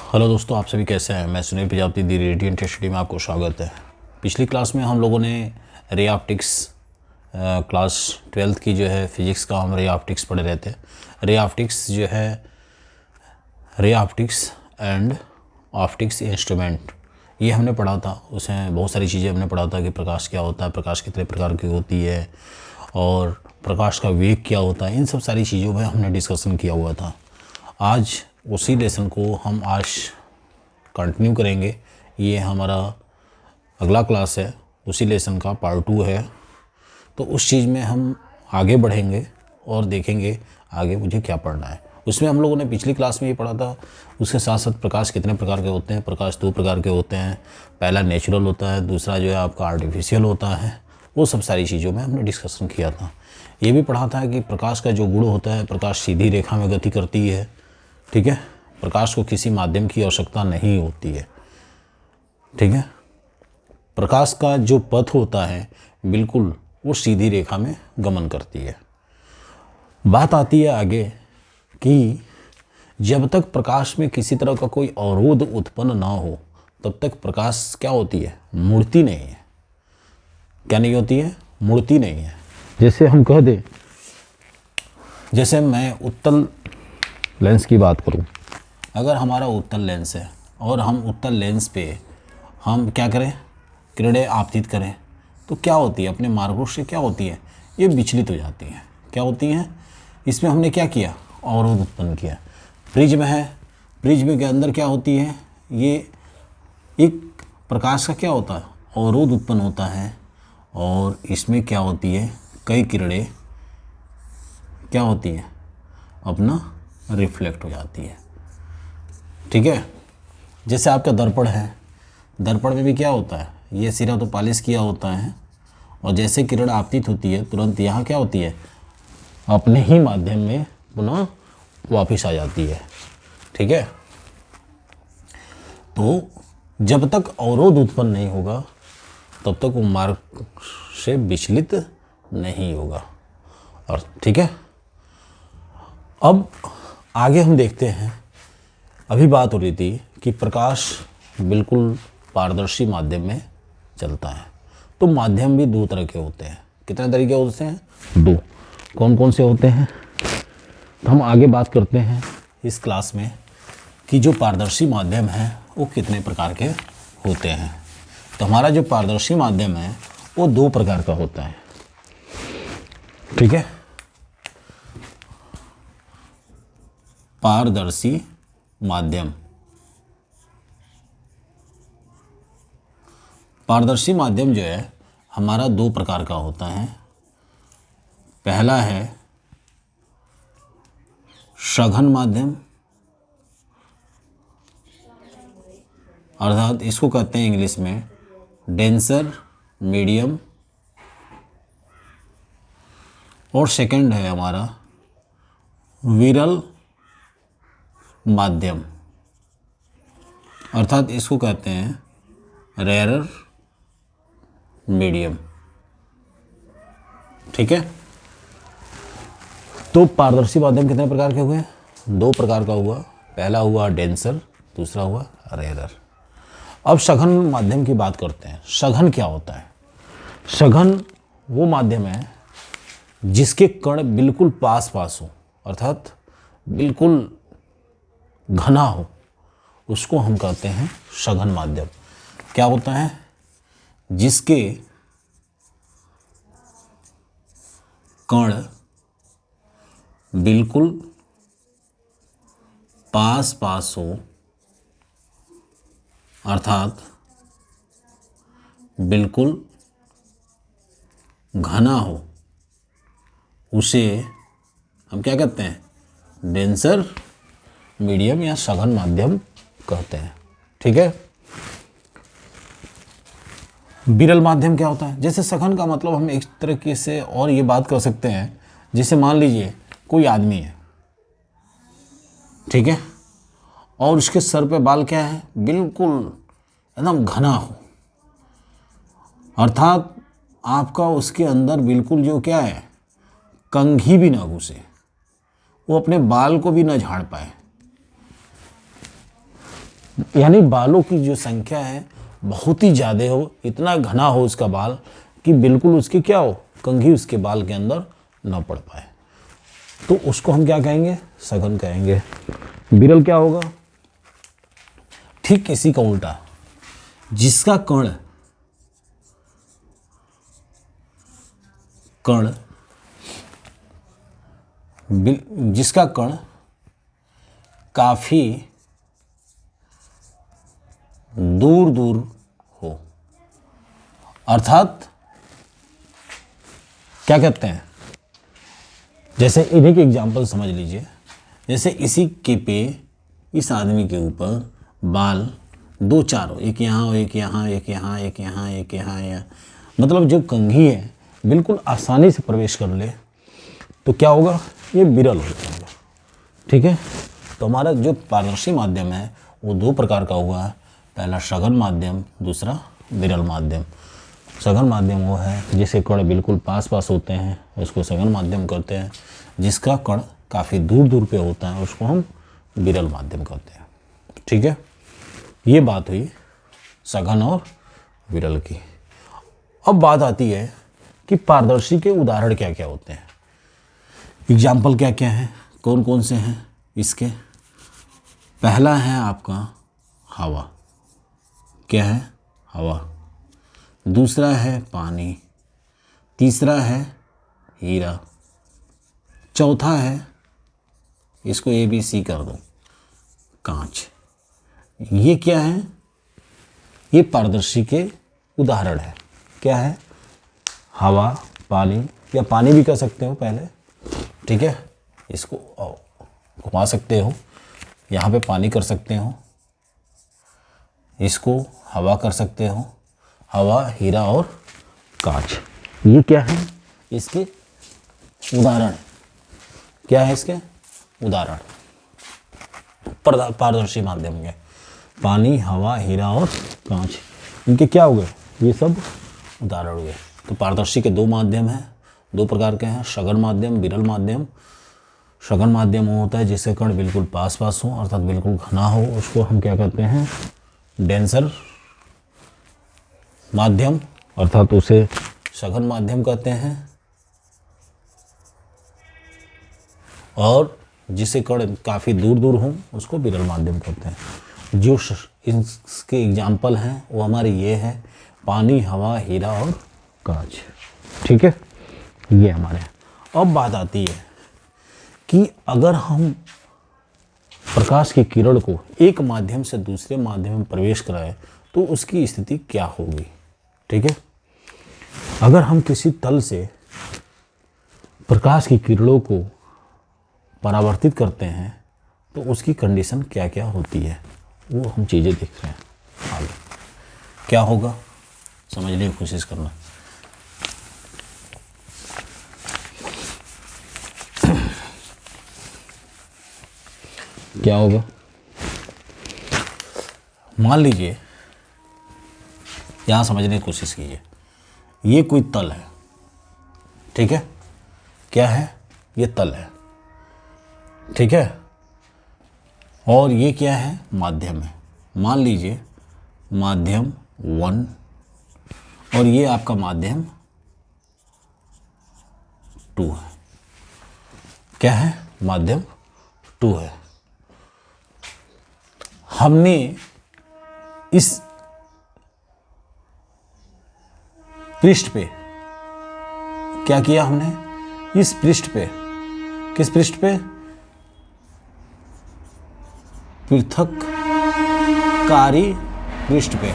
Hello दोस्तों, आप सभी कैसे हैं। मैं सुनील प्रजापति दी रेडियंट स्टडी में आपको स्वागत है। पिछली क्लास में हम लोगों ने रे ऑप्टिक्स क्लास 12th की जो है फिजिक्स का हम रे ऑप्टिक्स पढ़ रहे थे। रे ऑप्टिक्स जो है ray optics and optics instrument, ये हमने पढ़ा था। उसमें बहुत सारी चीज़ें हमने पढ़ा था कि प्रकाश क्या होता है, प्रकाश कितने प्रकार की होती है और प्रकाश का वेग क्या होता है। इन सब सारी चीज़ों में हमने डिस्कशन किया हुआ था। आज उसी लेसन को हम आज कंटिन्यू करेंगे। ये हमारा अगला क्लास है, उसी लेसन का पार्ट 2 है। तो उस चीज़ में हम आगे बढ़ेंगे और देखेंगे आगे मुझे क्या पढ़ना है। उसमें हम लोगों ने पिछली क्लास में ये पढ़ा था। उसके साथ साथ प्रकाश कितने प्रकार के होते हैं। प्रकाश 2 प्रकार के होते हैं। पहला नेचुरल होता है, दूसरा जो है आपका आर्टिफिशियल होता है। वो सब सारी चीज़ों में हमने डिस्कशन किया था। ये भी पढ़ा था कि प्रकाश का जो गुण होता है, प्रकाश सीधी रेखा में गति करती है। ठीक है, प्रकाश को किसी माध्यम की आवश्यकता नहीं होती है। ठीक है, प्रकाश का जो पथ होता है बिल्कुल वो सीधी रेखा में गमन करती है। बात आती है आगे कि जब तक प्रकाश में किसी तरह का कोई अवरोध उत्पन्न ना हो तब तक प्रकाश क्या होती है, मुड़ती नहीं है। क्या नहीं होती है, मुड़ती नहीं है। जैसे हम कह दें, जैसे मैं उत्तल लेंस की बात करूं, अगर हमारा उत्तल लेंस है और हम उत्तल लेंस पे हम क्या करें, किरणें आपतित करें, तो क्या होती है, अपने मार्गों से क्या होती है, ये विचलित हो जाती हैं। क्या होती हैं, इसमें हमने क्या किया, अवरोध उत्पन्न किया। प्रिज्म है, प्रिज्म के अंदर क्या होती है, ये एक प्रकाश का क्या होता है, अवरोध उत्पन्न होता है और इसमें क्या होती है, कई किरणें क्या होती हैं, अपना रिफ्लेक्ट हो जाती है। ठीक है, जैसे आपका दर्पण है, दर्पण में भी क्या होता है, ये सिरा तो पॉलिश किया होता है और जैसे किरण आपतित होती है तुरंत यहाँ क्या होती है, अपने ही माध्यम में पुनः वापस आ जाती है। ठीक है, तो जब तक अवरोध उत्पन्न नहीं होगा तब तक वो मार्ग से विचलित नहीं होगा। और ठीक है, अब आगे हम देखते हैं। अभी बात हो रही थी कि प्रकाश बिल्कुल पारदर्शी माध्यम में चलता है। तो माध्यम भी 2 तरह के होते हैं। कितने तरीके होते हैं, 2। कौन कौन से होते हैं, तो हम आगे बात करते हैं इस क्लास में कि जो पारदर्शी माध्यम है वो कितने प्रकार के होते हैं। तो हमारा जो पारदर्शी माध्यम है वो 2 प्रकार का होता है। ठीक है, पारदर्शी माध्यम, पारदर्शी माध्यम जो है हमारा 2 प्रकार का होता है। पहला है सघन माध्यम, अर्थात इसको कहते हैं इंग्लिश में डेंसर मीडियम। और सेकंड है हमारा विरल माध्यम, अर्थात इसको कहते हैं रेयरर मीडियम। ठीक है, तो पारदर्शी माध्यम कितने प्रकार के हुए, 2 प्रकार का हुआ। पहला हुआ डेंसर, दूसरा हुआ रेयरर। अब सघन माध्यम की बात करते हैं। सघन क्या होता है, सघन वो माध्यम है जिसके कण बिल्कुल पास पास हो, अर्थात बिल्कुल घना हो, उसको हम कहते हैं सघन माध्यम। क्या होता है, जिसके कण बिल्कुल पास पास हो, अर्थात बिल्कुल घना हो, उसे हम क्या कहते हैं, डेंसर मीडियम या सघन माध्यम कहते हैं। ठीक है, विरल माध्यम क्या होता है, जैसे सघन का मतलब हम एक तरीके से और ये बात कर सकते हैं, जैसे मान लीजिए कोई आदमी है, ठीक है, और उसके सर पे बाल क्या है, बिल्कुल एकदम घना हो, अर्थात आपका उसके अंदर बिल्कुल जो क्या है, कंघी भी ना घुसे, वो अपने बाल को भी ना झाड़ पाए। यानी बालों की जो संख्या है बहुत ही ज़्यादा हो, इतना घना हो उसका बाल कि बिल्कुल उसकी क्या हो, कंघी उसके बाल के अंदर ना पड़ पाए, तो उसको हम क्या कहेंगे, सघन कहेंगे। विरल क्या होगा, ठीक इसी का उल्टा, जिसका कण जिसका कण काफी दूर दूर हो, अर्थात क्या कहते हैं, जैसे इन्हीं के एग्जाम्पल समझ लीजिए। जैसे इसी के पे इस आदमी के ऊपर बाल दो चार हो, एक यहाँ हो, एक यहाँ, एक यहाँ, एक यहाँ, एक यहाँ, मतलब जो कंघी है बिल्कुल आसानी से प्रवेश कर ले, तो क्या होगा, ये विरल हो जाएगा। ठीक है, तो हमारा जो पारदर्शी माध्यम है वो दो प्रकार का हुआ है, पहला सघन माध्यम, दूसरा विरल माध्यम। सघन माध्यम वो है जिसे कण बिल्कुल पास पास होते हैं, उसको सघन माध्यम कहते हैं। जिसका कण काफ़ी दूर दूर पे होता है उसको हम विरल माध्यम कहते हैं। ठीक है, ये बात हुई सघन और विरल की। अब बात आती है कि पारदर्शी के उदाहरण क्या क्या होते हैं, एग्जाम्पल क्या क्या हैं, कौन कौन से हैं इसके। पहला है आपका हवा, क्या है, हवा। दूसरा है पानी, तीसरा है हीरा, चौथा है, इसको ABC कर दो, कांच। ये क्या है, ये पारदर्शी के उदाहरण है। क्या है, हवा, पानी, या पानी भी कह सकते हो पहले। ठीक है, इसको घुमा सकते हो, यहाँ पे पानी कर सकते हो, इसको हवा कर सकते हो, हवा, हीरा और कांच। ये क्या है, इसके उदाहरण। क्या है इसके उदाहरण पारदर्शी माध्यम के, पानी, हवा, हीरा और कांच, इनके क्या हो गए, ये सब उदाहरण हुए। तो पारदर्शी के दो माध्यम हैं, दो प्रकार के हैं, सघन माध्यम, विरल माध्यम। सघन माध्यम वो होता है जिससे कण बिल्कुल पास पास हो, अर्थात बिल्कुल घना हो, उसको हम क्या कहते हैं, डेंसर माध्यम, अर्थात उसे सघन माध्यम कहते हैं। और जिसे कण काफ़ी दूर दूर हों उसको विरल माध्यम कहते हैं। जो इसके एग्जाम्पल हैं वो हमारे ये है, पानी, हवा, हीरा और कांच। ठीक है, ये हमारे। अब बात आती है कि अगर हम प्रकाश की किरण को एक माध्यम से दूसरे माध्यम में प्रवेश कराएं तो उसकी स्थिति क्या होगी। ठीक है, अगर हम किसी तल से प्रकाश की किरणों को परावर्तित करते हैं तो उसकी कंडीशन क्या क्या होती है, वो हम चीज़ें देख रहे हैं। आगे क्या होगा समझने की कोशिश करना। क्या होगा, मान लीजिए, यहाँ समझने की कोशिश कीजिए, ये कोई तल है। ठीक है, क्या है, ये तल है। ठीक है, और ये क्या है, माध्यम है। मान लीजिए माध्यम 1 और ये आपका माध्यम 2 है। क्या है, माध्यम 2 है। हमने इस पृष्ठ पे क्या किया, हमने इस पृष्ठ पे, किस पृष्ठ पे, पृथक्कारी पृष्ठ पे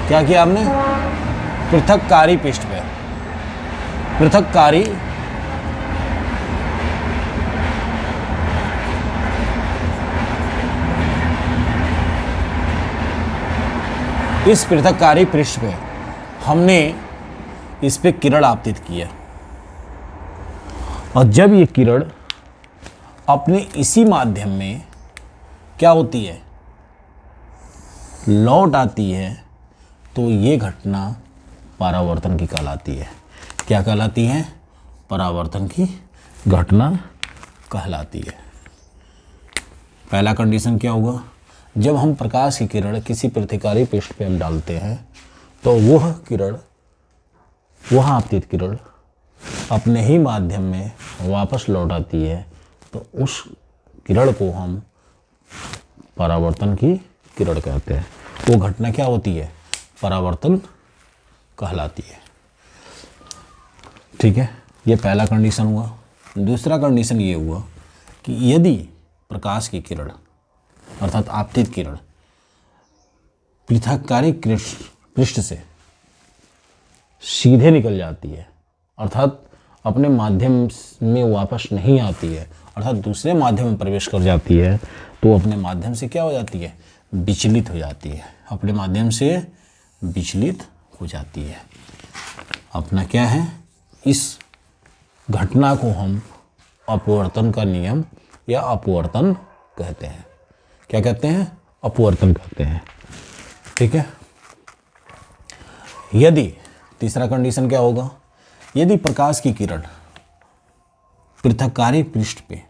क्या किया हमने, पृथक्कारी पृष्ठ पे, पृथक्कारी इस पृथक्कारी पृष्ठ पे हमने इस पे किरण आपतित किया, और जब ये किरण अपने इसी माध्यम में क्या होती है, लौट आती है, तो ये घटना परावर्तन की कहलाती है। क्या कहलाती है, परावर्तन की घटना कहलाती है। पहला कंडीशन क्या होगा, जब हम प्रकाश की किरण किसी प्रतिकारी पृष्ठ पे हम डालते हैं तो वह आपतित किरण अपने ही माध्यम में वापस लौट आती है। तो उस किरण को हम परावर्तन की किरण कहते हैं। वो घटना क्या होती है? परावर्तन कहलाती है। ठीक है, ये पहला कंडीशन हुआ। दूसरा कंडीशन ये हुआ कि यदि प्रकाश की किरण अर्थात आपतित किरण पृथक्कारी पृष्ठ से सीधे निकल जाती है, अर्थात अपने माध्यम में वापस नहीं आती है, अर्थात दूसरे माध्यम में प्रवेश कर जाती है, तो अपने माध्यम से क्या हो जाती है? विचलित हो जाती है। अपने माध्यम से विचलित हो जाती है। अपना क्या है? इस घटना को हम अपवर्तन का नियम या अपवर्तन कहते हैं। क्या कहते हैं? अपवर्तन कहते हैं। ठीक है। यदि तीसरा कंडीशन क्या होगा? यदि प्रकाश की किरण पृथक्कारी पृष्ठ पे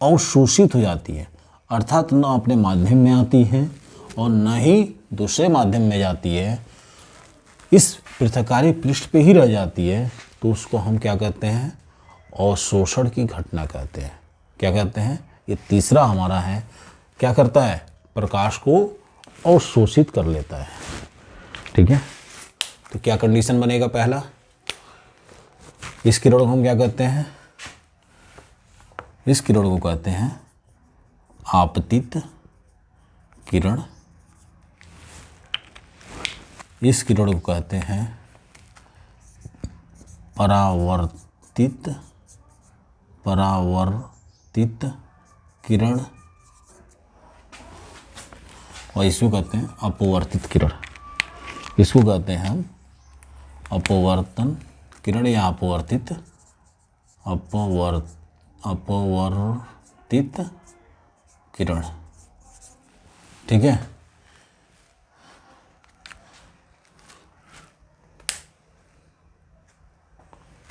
अवशोषित हो जाती है, अर्थात न अपने माध्यम में आती है और न ही दूसरे माध्यम में जाती है, इस पृथक्कारी पृष्ठ पे ही रह जाती है, तो उसको हम क्या कहते हैं? अवशोषण की घटना कहते हैं। क्या कहते हैं? ये तीसरा हमारा है। क्या करता है? प्रकाश को अवशोषित कर लेता है। ठीक है। तो क्या कंडीशन बनेगा? पहला, इस किरण को हम क्या कहते हैं? इस किरण को कहते हैं आपतित किरण। इस किरण को कहते हैं परावर्तित किरण और इसको कहते हैं अपवर्तित किरण। इसको कहते हैं हम अपवर्तन किरण या अपवर्तित किरण। ठीक है।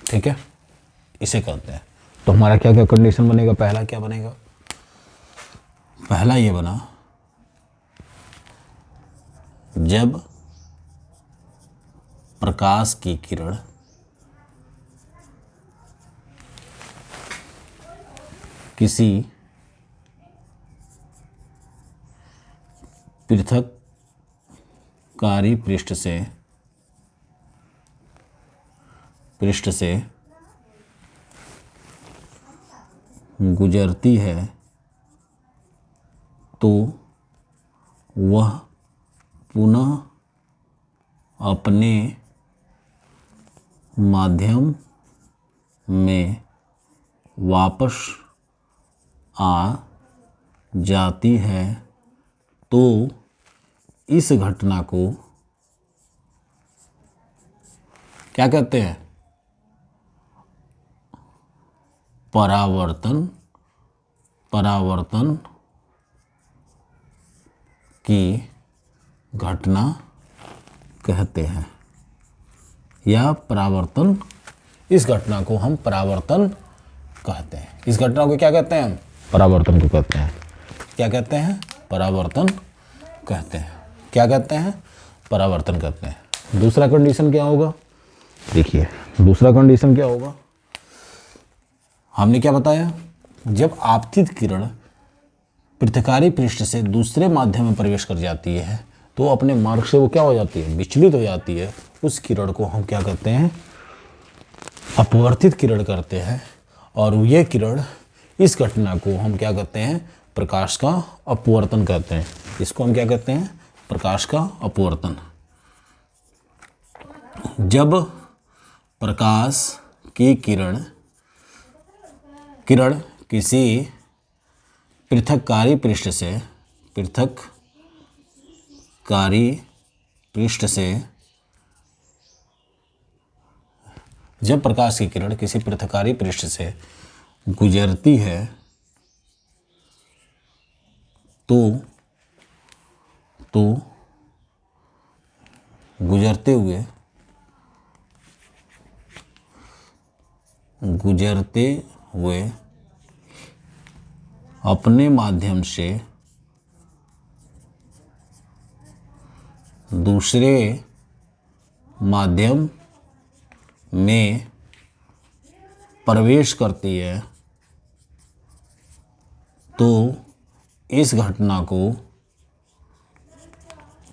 ठीक है, इसे कहते हैं। तो हमारा क्या क्या कंडीशन बनेगा? पहला क्या बनेगा? पहला ये बना, जब प्रकाश की किरण किसी पृथक्कारी पृष्ठ से गुजरती है तो वह पुनः अपने माध्यम में वापस आ जाती है, तो इस घटना को क्या कहते हैं? परावर्तन की घटना कहते हैं। या परावर्तन, इस घटना को हम परावर्तन कहते हैं। इस घटना को क्या कहते हैं? हम परावर्तन को कहते हैं। क्या कहते हैं? परावर्तन कहते हैं। क्या कहते हैं? परावर्तन कहते हैं। दूसरा कंडीशन क्या होगा? देखिए, दूसरा कंडीशन क्या होगा? हमने क्या बताया? जब आपतित किरण पृथक्कारी पृष्ठ से दूसरे माध्यम में प्रवेश कर जाती है तो अपने मार्ग से वो क्या हो जाती है? विचलित हो जाती है। उस किरण को हम क्या कहते हैं? अपवर्तित किरण करते हैं। और ये किरण, इस घटना को हम क्या कहते हैं? प्रकाश का अपवर्तन कहते हैं। इसको हम क्या कहते हैं? प्रकाश का अपवर्तन। जब प्रकाश की किरण किसी पृथक्कारी पृष्ठ से जब प्रकाश की किरण किसी पृथक्कारी पृष्ठ से गुजरती है तो गुजरते हुए अपने माध्यम से दूसरे माध्यम में प्रवेश करती है तो इस घटना को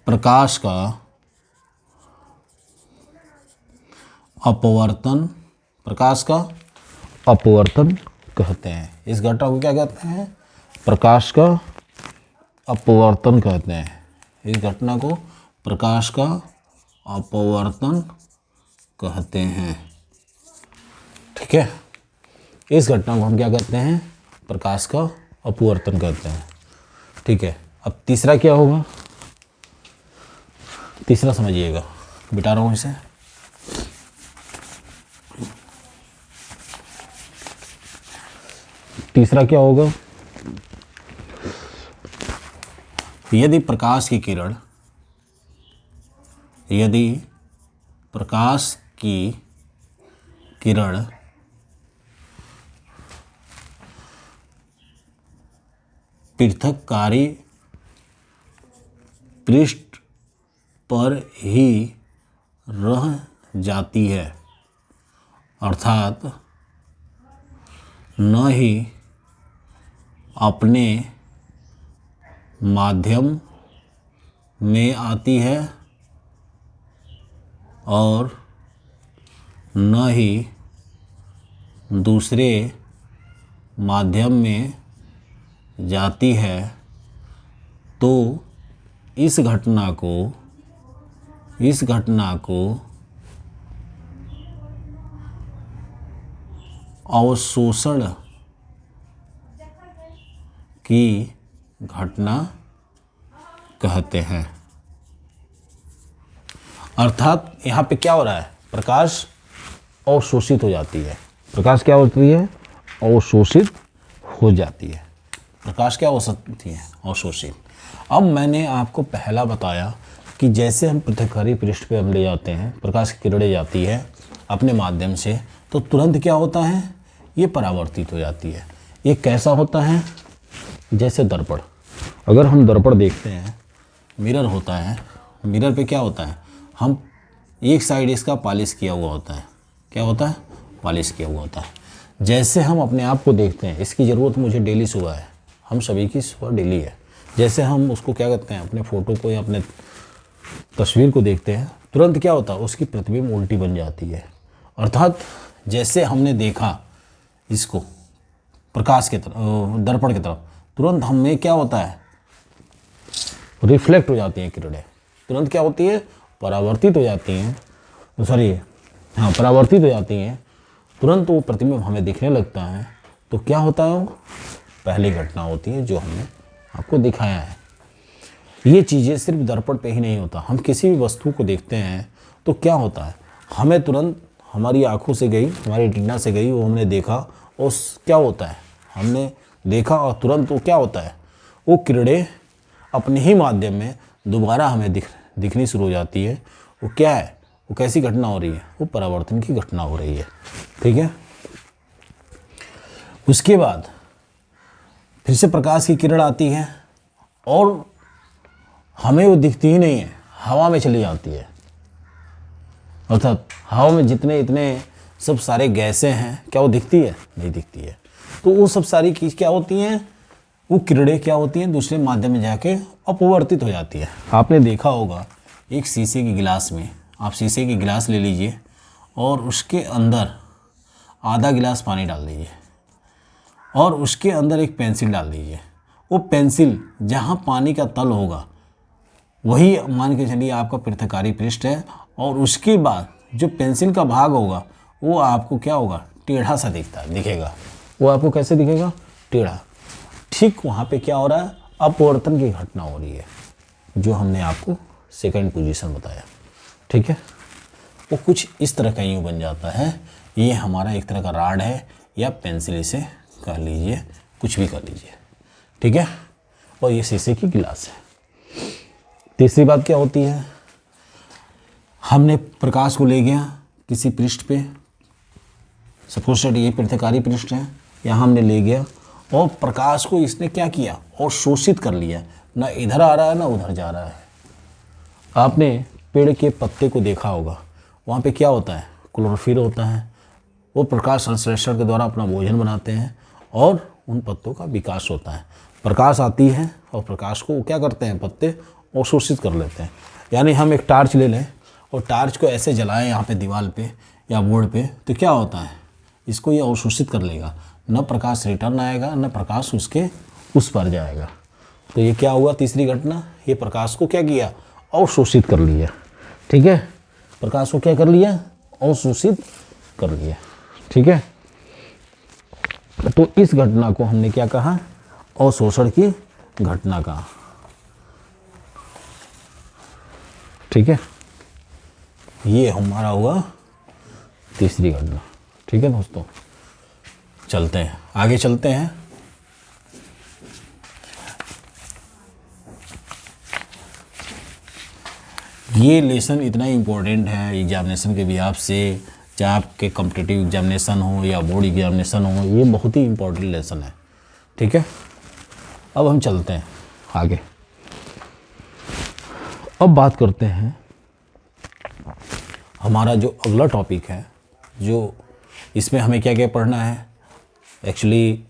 प्रकाश का अपवर्तन कहते हैं। इस घटना को क्या कहते हैं? प्रकाश का अपवर्तन कहते हैं। इस घटना को प्रकाश का अपवर्तन कहते हैं। ठीक है, इस घटना को हम क्या कहते हैं? प्रकाश का अपवर्तन कहते हैं। ठीक है, अब तीसरा क्या होगा? तीसरा समझिएगा, बिटा रहा हूँ इसे। तीसरा क्या होगा? यदि प्रकाश की किरण पृथक्कारी पृष्ठ पर ही रह जाती है, अर्थात न ही अपने माध्यम में आती है और न ही दूसरे माध्यम में जाती है, तो इस घटना को अवशोषण की घटना कहते हैं। अर्थात यहाँ पे क्या हो रहा है? प्रकाश अवशोषित हो जाती है। प्रकाश क्या होती है? अवशोषित हो जाती है। प्रकाश क्या हो सकती है? अवशोषित। अब मैंने आपको पहला बताया कि जैसे हम पृथक्कारी पृष्ठ पे हम ले जाते हैं, प्रकाश की किरणें जाती है अपने माध्यम से, तो तुरंत क्या होता है? ये परावर्तित हो जाती है। ये कैसा होता है? जैसे दर्पण। अगर हम दर्पण देखते हैं, मिरर होता है, मिरर पे क्या होता है? हम एक साइड इसका पॉलिश किया हुआ होता है। क्या होता है? पॉलिश किया हुआ होता है। जैसे हम अपने आप को देखते हैं, इसकी ज़रूरत मुझे डेली सुबह है, हम सभी की सुबह डेली है। जैसे हम उसको क्या कहते हैं, अपने फ़ोटो को या अपने तस्वीर को देखते हैं, तुरंत क्या होता है? उसकी प्रतिबिंब उल्टी बन जाती है। अर्थात जैसे हमने देखा इसको प्रकाश के तरफ, दर्पण की तरफ, तुरंत हमें क्या होता है? रिफ्लेक्ट हो जाती हैं किरणें। तुरंत क्या होती है? परावर्तित हो जाती हैं। परावर्तित हो जाती हैं। तुरंत वो प्रतिबिंब हमें दिखने लगता है। तो क्या होता है? वो पहली घटना होती है जो हमने आपको दिखाया है। ये चीज़ें सिर्फ दर्पण पे ही नहीं होता। हम किसी भी वस्तु को देखते हैं तो क्या होता है? हमें तुरंत हमारी आँखों से गई, हमारी रेटिना से गई, वो हमने देखा, और क्या होता है? हमने देखा और तुरंत वो क्या होता है? वो किरणें अपने ही माध्यम में दोबारा हमें दिखनी शुरू हो जाती है। वो क्या है? वो कैसी घटना हो रही है? वो परावर्तन की घटना हो रही है। ठीक है, उसके बाद फिर से प्रकाश की किरण आती है और हमें वो दिखती ही नहीं है, हवा में चली जाती है। अर्थात हवा में जितने इतने सब सारे गैसें हैं, क्या वो दिखती है? नहीं दिखती है। तो वो सब सारी चीज़ क्या होती हैं? वो किरणें क्या होती हैं? दूसरे माध्यम में जाके अपवर्तित हो जाती है। आपने देखा होगा एक शीशे की गिलास में, आप शीशे की गिलास ले लीजिए और उसके अंदर आधा गिलास पानी डाल दीजिए और उसके अंदर एक पेंसिल डाल दीजिए। वो पेंसिल जहाँ पानी का तल होगा वही मान के चलिए आपका पृथक्कारी पृष्ठ है, और उसके बाद जो पेंसिल का भाग होगा वो आपको क्या होगा? टेढ़ा सा दिखेगा। वो आपको कैसे दिखेगा? टेढ़ा। ठीक वहाँ पे क्या हो रहा है? अपवर्तन की घटना हो रही है, जो हमने आपको सेकंड पोजीशन बताया। ठीक है, वो कुछ इस तरह का यूँ बन जाता है। ये हमारा एक तरह का राड है या पेंसिल, इसे कह लीजिए, कुछ भी कर लीजिए। ठीक है, और ये शीशे की गिलास है। तीसरी बात क्या होती है? हमने प्रकाश को ले गया किसी पृष्ठ पे, सपोज दैट ये पृथक्कारी पृष्ठ है, यहाँ हमने ले गया और प्रकाश को इसने क्या किया? और शोषित कर लिया। ना इधर आ रहा है ना उधर जा रहा है। आपने पेड़ के पत्ते को देखा होगा, वहाँ पे क्या होता है, क्लोरोफिल होता है। वो प्रकाश संश्लेषण के द्वारा अपना भोजन बनाते हैं और उन पत्तों का विकास होता है। प्रकाश आती है और प्रकाश को क्या करते हैं, पत्ते अवशोषित कर लेते हैं। यानी हम एक टार्च ले लें और टार्च को ऐसे जलाएं यहाँ पे दीवार पे या बोर्ड पे, तो क्या होता है, इसको ये अवशोषित कर लेगा। न प्रकाश रिटर्न आएगा, न प्रकाश उसके उस पर जाएगा। तो ये क्या हुआ, तीसरी घटना, ये प्रकाश को क्या किया, अवशोषित कर लिया। ठीक है, प्रकाश को क्या कर लिया, अवशोषित कर लिया। ठीक है, तो इस घटना को हमने क्या कहा, अवशोषण की घटना कहा। ठीक है, ये हमारा हुआ तीसरी घटना। ठीक है दोस्तों, चलते हैं आगे, चलते हैं। ये लेसन इतना इम्पोर्टेंट है एग्जामिनेशन के बिहाफ से, चाहे आपके कॉम्पिटिटिव एग्जामिनेशन हो या बोर्ड एग्जामिनेशन हो, ये बहुत ही इम्पोर्टेंट लेसन है। ठीक है, अब हम चलते हैं आगे। अब बात करते हैं हमारा जो अगला टॉपिक है, जो इसमें हमें क्या क्या पढ़ना है। एक्चुअली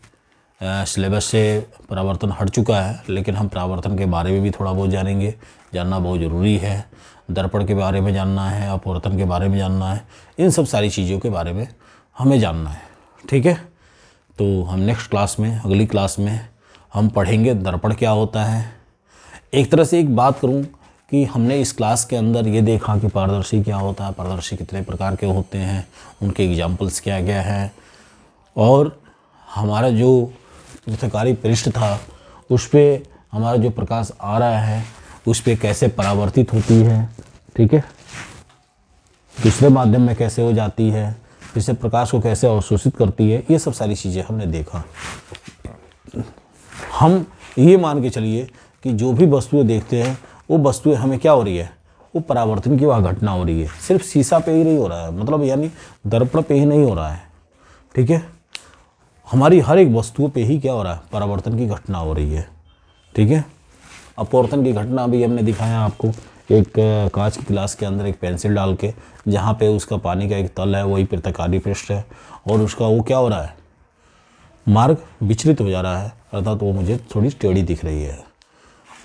सिलेबस से परावर्तन हट चुका है, लेकिन हम परावर्तन के बारे में भी थोड़ा बहुत जानेंगे, जानना बहुत ज़रूरी है। दर्पण के बारे में जानना है, अपवर्तन के बारे में जानना है, इन सब सारी चीज़ों के बारे में हमें जानना है। ठीक है, तो हम नेक्स्ट क्लास में, अगली क्लास में हम पढ़ेंगे दर्पण क्या होता है। एक तरह से एक बात करूं कि हमने इस क्लास के अंदर ये देखा कि पारदर्शी क्या होता है, पारदर्शी कितने प्रकार के होते हैं, उनके एग्जाम्पल्स क्या क्या हैं, और हमारा जो पृथकारी पृष्ठ था उस पर हमारा जो प्रकाश आ रहा है उस पर कैसे परावर्तित होती है। ठीक है, दूसरे माध्यम में कैसे हो जाती है, जिससे प्रकाश को कैसे अवशोषित करती है, ये सब सारी चीज़ें हमने देखा। हम ये मान के चलिए कि जो भी वस्तुएं देखते हैं वो वस्तुएं हमें क्या हो रही है, वो परावर्तन की वह घटना हो रही है। सिर्फ शीशा पे ही नहीं हो रहा है, मतलब यानी दर्पण पे ही नहीं हो रहा है। ठीक है, हमारी हर एक वस्तुओं पे ही क्या हो रहा है, परावर्तन की घटना हो रही है। ठीक है, अपवर्तन की घटना भी हमने दिखाया आपको एक कांच की गिलास के अंदर एक पेंसिल डाल के, जहाँ पे उसका पानी का एक तल है, वही पृथकारी पृष्ठ है, और उसका वो क्या हो रहा है, मार्ग विचलित हो जा रहा है, अर्थात वो मुझे थोड़ी टेढ़ी दिख रही है।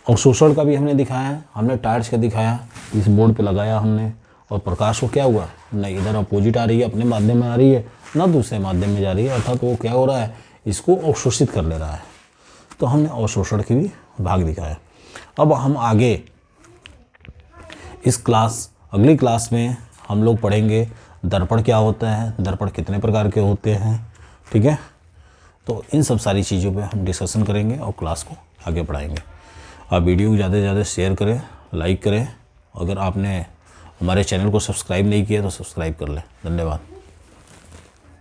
अवशोषण का भी हमने दिखाया है, हमने टार्च का दिखाया, इस बोर्ड पे लगाया हमने, और प्रकाश को क्या हुआ, न इधर अपोजिट आ रही है, अपने माध्यम में आ रही है, न दूसरे माध्यम में जा रही है, अर्थात वो क्या हो रहा है, इसको अवशोषित कर ले रहा है। तो हमने अवशोषण की भी भाग दिखाया। अब हम आगे इस क्लास, अगली क्लास में हम लोग पढ़ेंगे दर्पण क्या होता है, दर्पण कितने प्रकार के होते हैं। ठीक है, तो इन सब सारी चीज़ों पे हम डिस्कशन करेंगे और क्लास को आगे बढ़ाएंगे। आप वीडियो को ज़्यादा से ज़्यादा शेयर करें, लाइक करें। अगर आपने हमारे चैनल को सब्सक्राइब नहीं किया तो सब्सक्राइब कर लें। धन्यवाद।